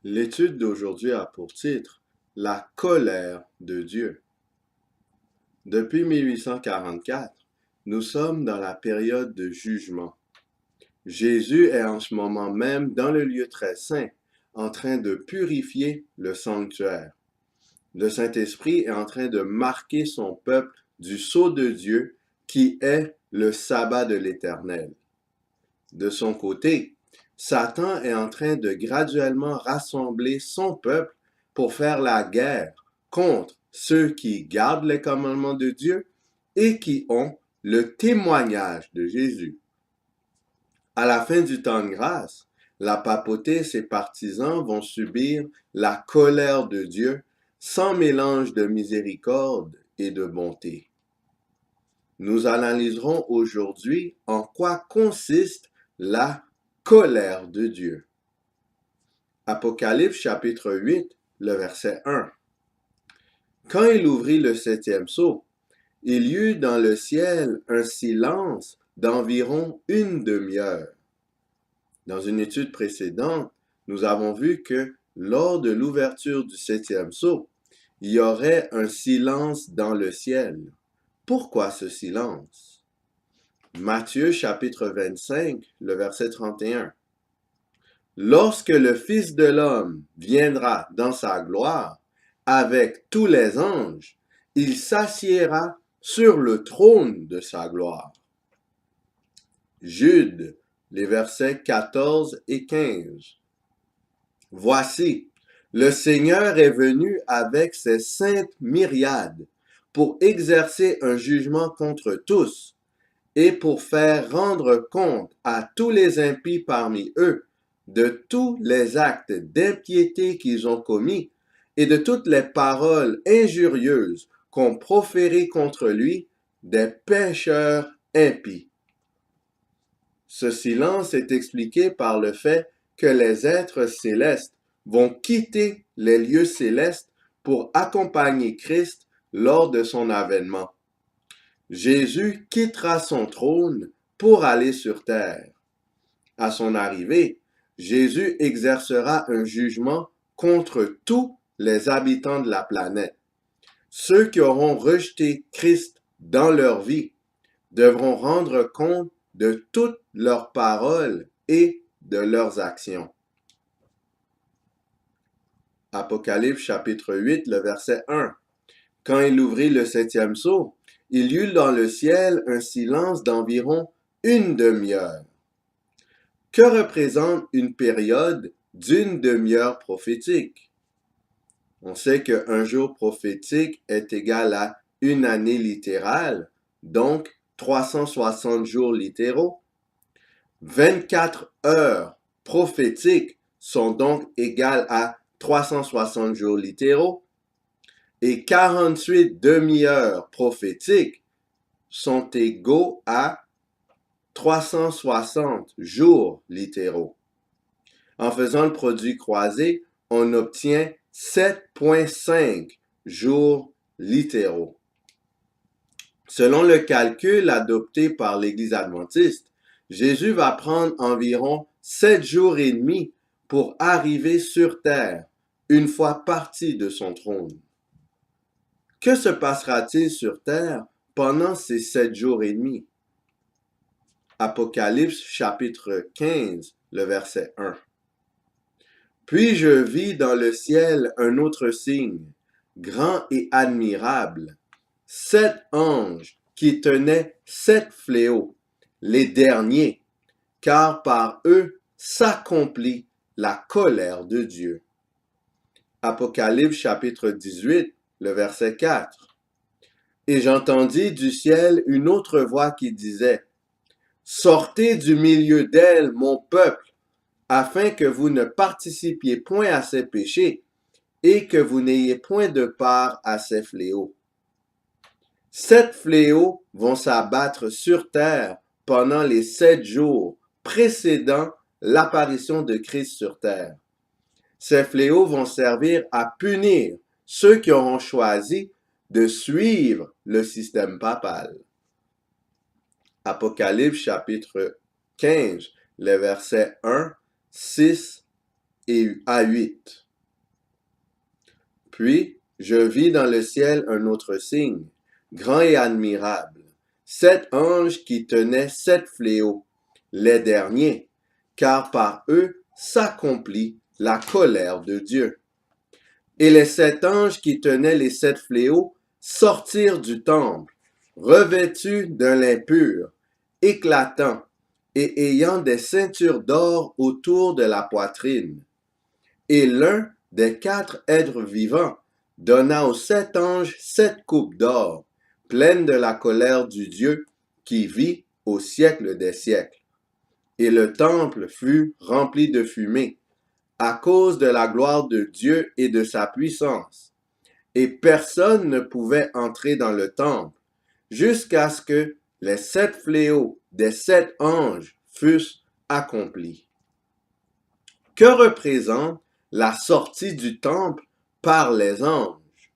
L'étude d'aujourd'hui a pour titre La colère de Dieu. Depuis 1844, nous sommes dans la période de jugement. Jésus est en ce moment même dans le lieu très saint, en train de purifier le sanctuaire. Le Saint-Esprit est en train de marquer son peuple du sceau de Dieu qui est le sabbat de l'Éternel. De son côté, Satan est en train de graduellement rassembler son peuple pour faire la guerre contre ceux qui gardent les commandements de Dieu et qui ont le témoignage de Jésus. À la fin du temps de grâce, la papauté et ses partisans vont subir la colère de Dieu sans mélange de miséricorde et de bonté. Nous analyserons aujourd'hui en quoi consiste la colère de Dieu. Apocalypse chapitre 8, le verset 1. Quand il ouvrit le septième sceau, il y eut dans le ciel un silence d'environ une demi-heure. Dans une étude précédente, nous avons vu que lors de l'ouverture du septième sceau, il y aurait un silence dans le ciel. Pourquoi ce silence? Matthieu chapitre 25, le verset 31. Lorsque le Fils de l'homme viendra dans sa gloire avec tous les anges, il s'assiera sur le trône de sa gloire. Jude, les versets 14 et 15. Voici, le Seigneur est venu avec ses saintes myriades pour exercer un jugement contre tous et pour faire rendre compte à tous les impies parmi eux de tous les actes d'impiété qu'ils ont commis et de toutes les paroles injurieuses qu'ont proférées contre lui des pécheurs impies. Ce silence est expliqué par le fait que les êtres célestes vont quitter les lieux célestes pour accompagner Christ lors de son avènement. Jésus quittera son trône pour aller sur terre. À son arrivée, Jésus exercera un jugement contre tous les habitants de la planète. Ceux qui auront rejeté Christ dans leur vie devront rendre compte de toutes leurs paroles et de leurs actions. Apocalypse chapitre 8, le verset 1. Quand il ouvrit le septième sceau, il y eut dans le ciel un silence d'environ une demi-heure. Que représente une période d'une demi-heure prophétique? On sait qu'un jour prophétique est égal à une année littérale, donc 360 jours littéraux. 24 heures prophétiques sont donc égales à 360 jours littéraux et 48 demi-heures prophétiques sont égaux à 360 jours littéraux. En faisant le produit croisé, on obtient 7,5 jours littéraux. Selon le calcul adopté par l'Église adventiste, Jésus va prendre environ 7 jours et demi pour arriver sur terre, une fois parti de son trône. Que se passera-t-il sur terre pendant ces 7 jours et demi? Apocalypse chapitre 15, le verset 1. Puis je vis dans le ciel un autre signe, grand et admirable, 7 anges qui tenaient 7 fléaux, les derniers, car par eux s'accomplit la colère de Dieu. Apocalypse chapitre 18, le verset 4. Et j'entendis du ciel une autre voix qui disait, sortez du milieu d'elle, mon peuple, afin que vous ne participiez point à ses péchés et que vous n'ayez point de part à ses fléaux. 7 fléaux vont s'abattre sur terre pendant les 7 jours précédant l'apparition de Christ sur terre. Ces fléaux vont servir à punir ceux qui auront choisi de suivre le système papal. Apocalypse chapitre 15, les versets 1, 6 et à 8. Puis je vis dans le ciel un autre signe, grand et admirable, 7 anges qui tenaient 7 fléaux, les derniers, car par eux s'accomplit la colère de Dieu. Et les 7 anges qui tenaient les 7 fléaux sortirent du temple, revêtus d'un lin pur, éclatant, et ayant des ceintures d'or autour de la poitrine. Et l'un des 4 êtres vivants donna aux 7 anges 7 coupes d'or, pleines de la colère du Dieu qui vit au siècle des siècles. Et le temple fut rempli de fumée, à cause de la gloire de Dieu et de sa puissance. Et personne ne pouvait entrer dans le temple, jusqu'à ce que les 7 fléaux des 7 anges fussent accomplis. Que représente la sortie du temple par les anges?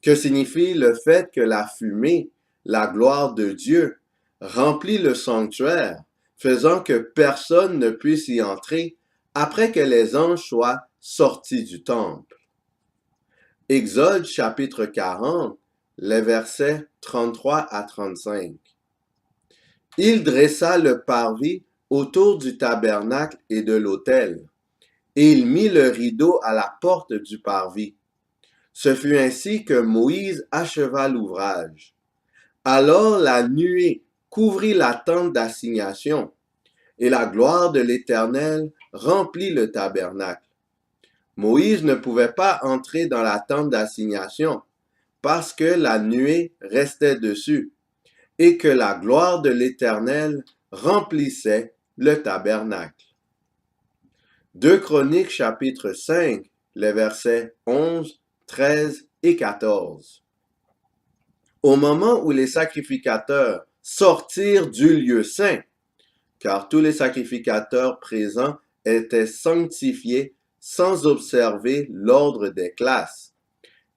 Que signifie le fait que la fumée, la gloire de Dieu, remplit le sanctuaire, faisant que personne ne puisse y entrer après que les anges soient sortis du temple? Exode chapitre 40, les versets 33 à 35. Il dressa le parvis autour du tabernacle et de l'autel, et il mit le rideau à la porte du parvis. Ce fut ainsi que Moïse acheva l'ouvrage. Alors la nuée couvrit la tente d'assignation, et la gloire de l'Éternel remplit le tabernacle. Moïse ne pouvait pas entrer dans la tente d'assignation, parce que la nuée restait dessus, et que la gloire de l'Éternel remplissait le tabernacle. 2 Chroniques chapitre 5, les versets 11, 13 et 14. Au moment où les sacrificateurs sortirent du lieu saint, car tous les sacrificateurs présents étaient sanctifiés sans observer l'ordre des classes,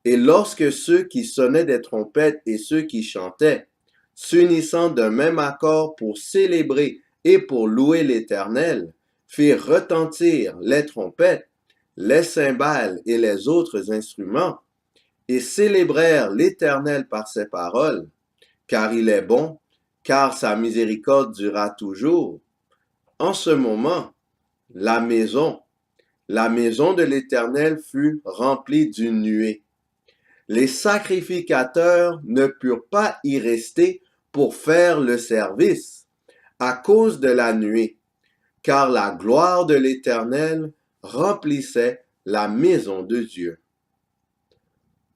et lorsque ceux qui sonnaient des trompettes et ceux qui chantaient, s'unissant d'un même accord pour célébrer et pour louer l'Éternel, firent retentir les trompettes, les cymbales et les autres instruments, et célébrèrent l'Éternel par ses paroles, car il est bon, car sa miséricorde durera toujours. En ce moment, la maison de l'Éternel fut remplie d'une nuée. Les sacrificateurs ne purent pas y rester pour faire le service à cause de la nuée, car la gloire de l'Éternel remplissait la maison de Dieu.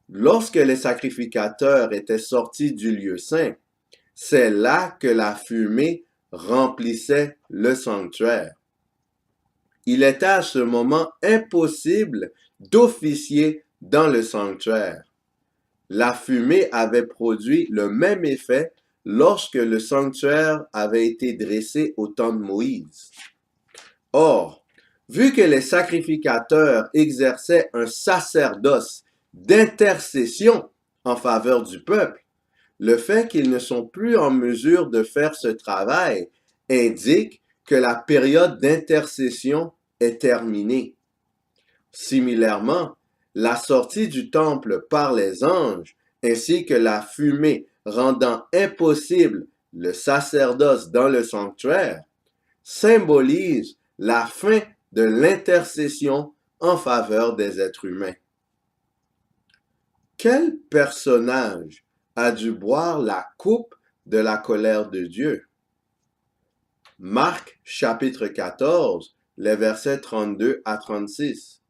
Lorsque les sacrificateurs étaient sortis du lieu saint, c'est là que la fumée remplissait le sanctuaire. Il était à ce moment impossible d'officier dans le sanctuaire. La fumée avait produit le même effet lorsque le sanctuaire avait été dressé au temps de Moïse. Or, vu que les sacrificateurs exerçaient un sacerdoce d'intercession en faveur du peuple, le fait qu'ils ne sont plus en mesure de faire ce travail indique que la période d'intercession est terminée. Similairement, la sortie du temple par les anges, ainsi que la fumée rendant impossible le sacerdoce dans le sanctuaire, symbolise la fin de l'intercession en faveur des êtres humains. Quel personnage a dû boire la coupe de la colère de Dieu? Marc chapitre 14, les versets 32 à 36.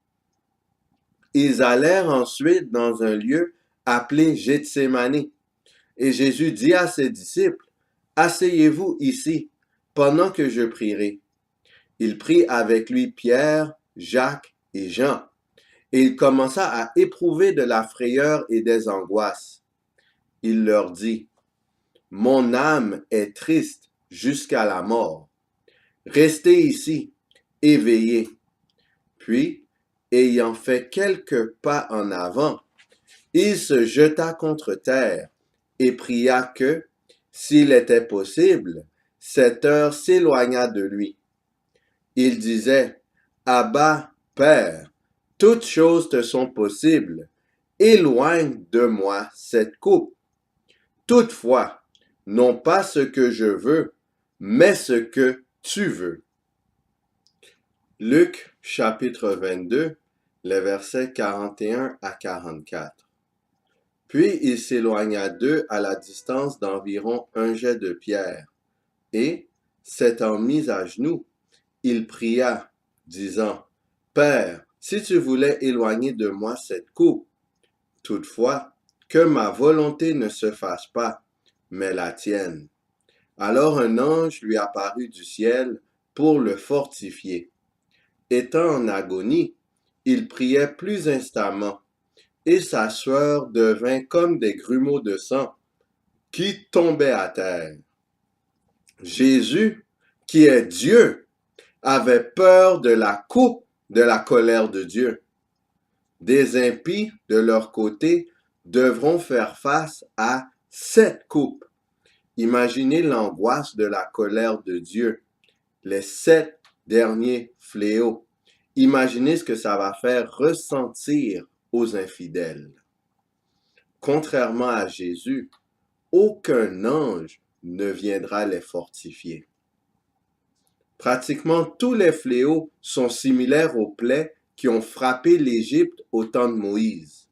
Ils allèrent ensuite dans un lieu appelé Gethsémani, et Jésus dit à ses disciples, « Asseyez-vous ici, pendant que je prierai. » Il prit avec lui Pierre, Jacques et Jean, et il commença à éprouver de la frayeur et des angoisses. Il leur dit, « Mon âme est triste jusqu'à la mort. Restez ici, éveillés. » Puis, ayant fait quelques pas en avant, il se jeta contre terre et pria que, s'il était possible, cette heure s'éloignât de lui. Il disait, « Abba, Père, toutes choses te sont possibles. Éloigne de moi cette coupe. Toutefois, non pas ce que je veux, mais ce que tu veux. Luc chapitre 22, les versets 41 à 44. Puis il s'éloigna d'eux à la distance d'environ un jet de pierre, et, s'étant mis à genoux, il pria, disant, Père, si tu voulais éloigner de moi cette coupe, toutefois, que ma volonté ne se fasse pas, mais la tienne. Alors un ange lui apparut du ciel pour le fortifier. Étant en agonie, il priait plus instamment, et sa sueur devint comme des grumeaux de sang qui tombaient à terre. Jésus, qui est Dieu, avait peur de la coupe de la colère de Dieu. Des impies, de leur côté, devront faire face à cette coupe. Imaginez l'angoisse de la colère de Dieu, les 7 derniers fléaux. Imaginez ce que ça va faire ressentir aux infidèles. Contrairement à Jésus, aucun ange ne viendra les fortifier. Pratiquement tous les fléaux sont similaires aux plaies qui ont frappé l'Égypte au temps de Moïse.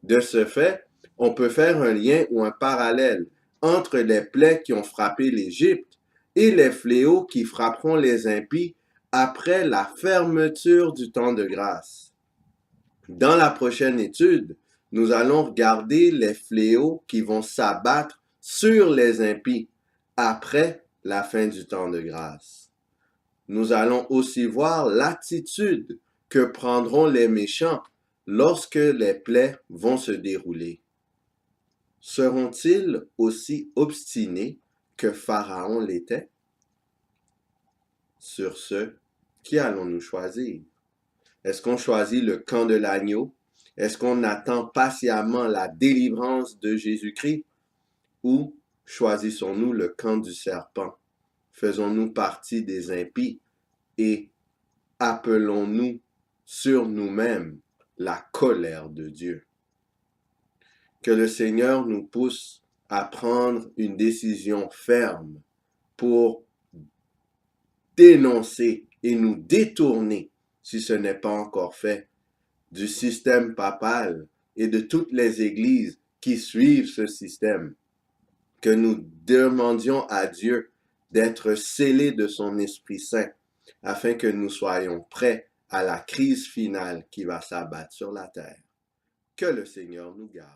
De ce fait, on peut faire un lien ou un parallèle entre les plaies qui ont frappé l'Égypte et les fléaux qui frapperont les impies après la fermeture du temps de grâce. Dans la prochaine étude, nous allons regarder les fléaux qui vont s'abattre sur les impies après la fin du temps de grâce. Nous allons aussi voir l'attitude que prendront les méchants lorsque les plaies vont se dérouler. Seront-ils aussi obstinés que Pharaon l'était? Sur ce, qui allons-nous choisir? Est-ce qu'on choisit le camp de l'agneau? Est-ce qu'on attend patiemment la délivrance de Jésus-Christ? Ou choisissons-nous le camp du serpent? Faisons-nous partie des impies et appelons-nous sur nous-mêmes la colère de Dieu? Que le Seigneur nous pousse à prendre une décision ferme pour dénoncer et nous détourner, si ce n'est pas encore fait, du système papal et de toutes les églises qui suivent ce système. Que nous demandions à Dieu d'être scellés de son Esprit Saint afin que nous soyons prêts à la crise finale qui va s'abattre sur la terre. Que le Seigneur nous garde.